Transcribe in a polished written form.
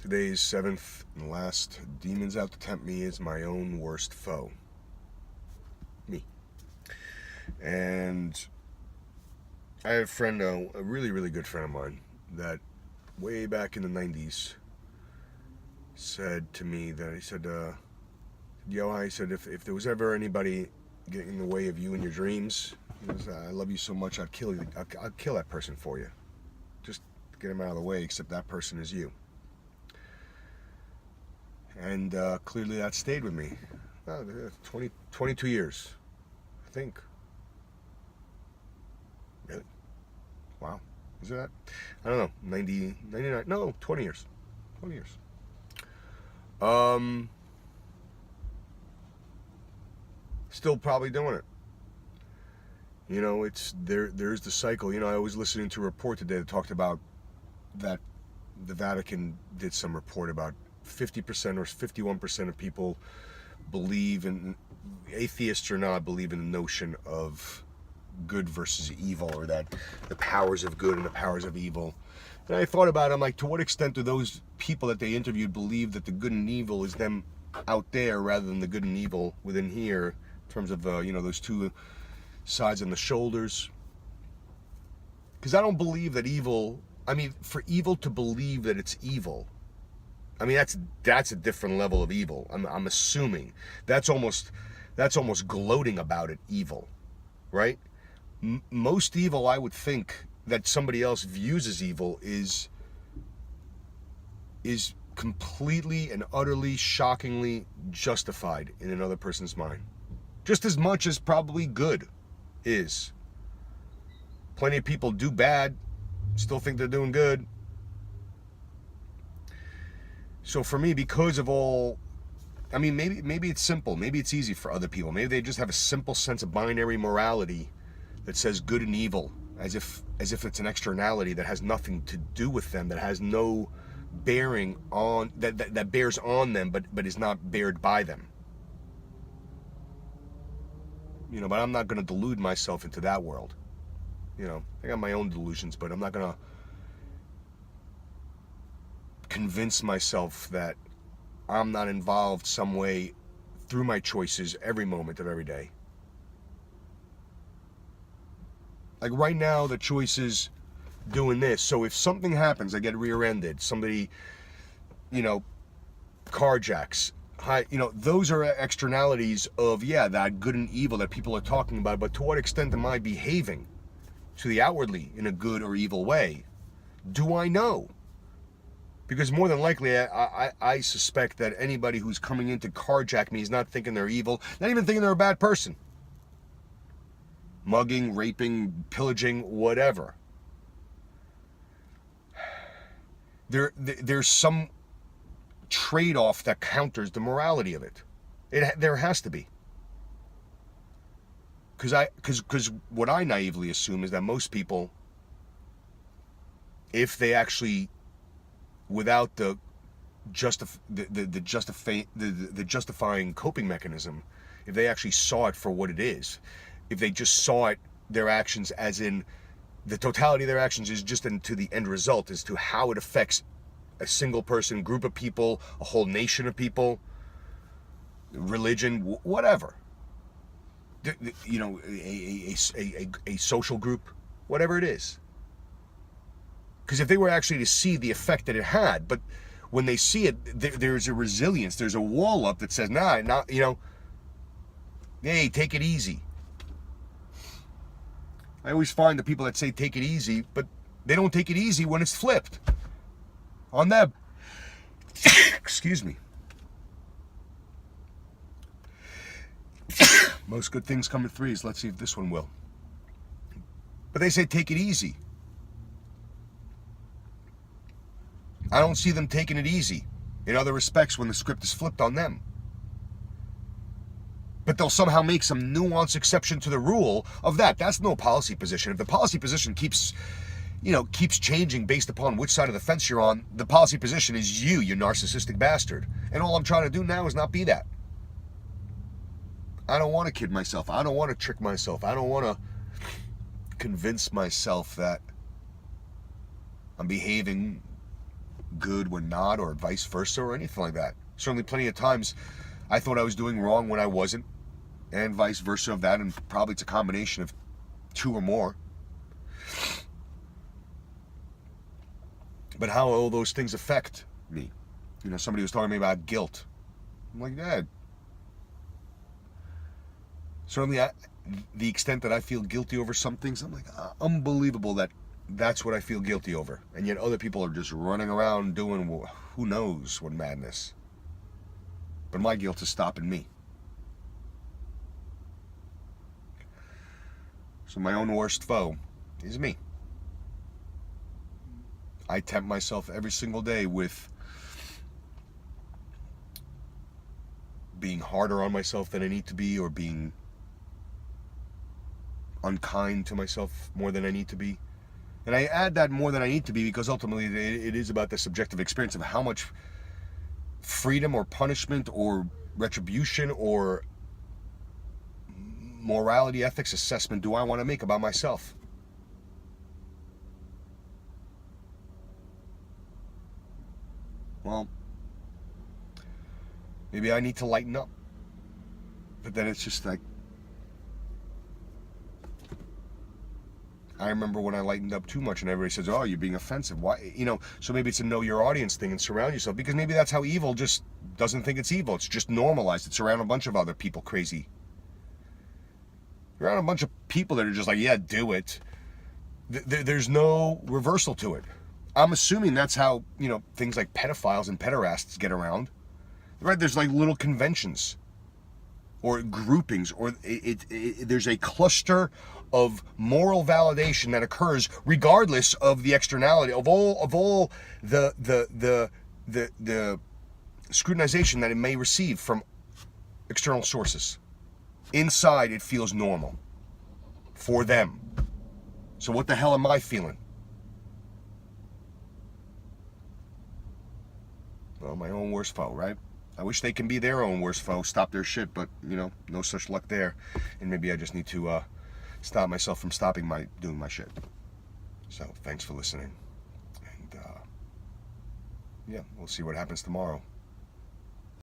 Today's seventh and last demons out to tempt me is my own worst foe. Me. And I have a friend, a really, really good friend of mine, that way back in the 90s said to me that he said, he said, if there was ever anybody getting in the way of you and your dreams, he goes, I love you so much, I'd kill that person for you. Just get him out of the way, except that person is you. And clearly that stayed with me. 22 years, I think. Really? Wow. Is it that? I don't know. 90, 99? No, 20 years. 20 years. Still probably doing it. You know, there's the cycle. You know, I was listening to a report today that talked about that the Vatican did some report about 50% or 51% of people believe in, atheists or not, believe in the notion of good versus evil, or that the powers of good and the powers of evil. And I thought about it, I'm like, to what extent do those people that they interviewed believe that the good and evil is them out there rather than the good and evil within here, in terms of, those two sides on the shoulders? Because I don't believe that evil, for evil to believe that it's evil, that's a different level of evil. I'm assuming that's almost gloating about it, evil, right? Most evil, I would think, that somebody else views as evil is completely and utterly, shockingly justified in another person's mind, just as much as probably good is. Plenty of people do bad, still think they're doing good. So for me, because of all, maybe it's simple. Maybe it's easy for other people. Maybe they just have a simple sense of binary morality that says good and evil, as if it's an externality that has nothing to do with them, that has no bearing on, that bears on them, but is not bared by them. But I'm not going to delude myself into that world. I got my own delusions, but I'm not going to convince myself that I'm not involved some way through my choices every moment of every day. Like right now, the choice is doing this. So if something happens, I get rear-ended, somebody, carjacks, those are externalities of, that good and evil that people are talking about. But to what extent am I behaving to the outwardly in a good or evil way? Do I know? Because more than likely, I suspect that anybody who's coming in to carjack me is not thinking they're evil, not even thinking they're a bad person. Mugging, raping, pillaging, whatever. There's some trade-off that counters the morality of it. There has to be. Because what I naively assume is that most people, if they actually, without the justifying coping mechanism, if they actually saw it for what it is, if they just saw it, their actions as in the totality of their actions is just into the end result, as to how it affects a single person, group of people, a whole nation of people, religion, whatever. A social group, whatever it is. Because if they were actually to see the effect that it had, but when they see it, there's a resilience, there's a wall up that says, hey, take it easy. I always find the people that say take it easy, but they don't take it easy when it's flipped on them. Excuse me. Most good things come in threes. Let's see if this one will. But they say take it easy. I don't see them taking it easy in other respects when the script is flipped on them. But they'll somehow make some nuanced exception to the rule of that. That's no policy position. If the policy position keeps changing based upon which side of the fence you're on, the policy position is you narcissistic bastard. And all I'm trying to do now is not be that. I don't want to kid myself. I don't want to trick myself. I don't want to convince myself that I'm behaving good when not, or vice versa, or anything like that. Certainly plenty of times I thought I was doing wrong when I wasn't, and vice versa of that, and probably it's a combination of two or more. But how all those things affect me. You know, somebody was talking to me about guilt. I'm like, Dad, certainly the extent that I feel guilty over some things, I'm like, unbelievable that that's what I feel guilty over. And yet other people are just running around doing who knows what madness. But my guilt is stopping me. So my own worst foe is me. I tempt myself every single day with being harder on myself than I need to be, or being unkind to myself more than I need to be. And I add that more than I need to be because ultimately it is about the subjective experience of how much freedom or punishment or retribution or morality, ethics assessment do I want to make about myself. Well, maybe I need to lighten up. But then it's just like, I remember when I lightened up too much and everybody says, oh, you're being offensive. Why? You know, so maybe it's a know your audience thing and surround yourself, because maybe that's how evil just doesn't think it's evil. It's just normalized. It's around a bunch of other people crazy. You're around a bunch of people that are just like, yeah, do it. There's no reversal to it. I'm assuming that's how, you know, things like pedophiles and pederasts get around. Right? There's like little conventions or groupings, or there's a cluster of moral validation that occurs regardless of the externality of all the scrutinization that it may receive from external sources. Inside, it feels normal for them. So what the hell am I feeling? Well, my own worst foe, right? I wish they can be their own worst foe, stop their shit, but, you know, no such luck there. And maybe I just need to stop myself from doing my shit. So, thanks for listening. And, yeah, we'll see what happens tomorrow.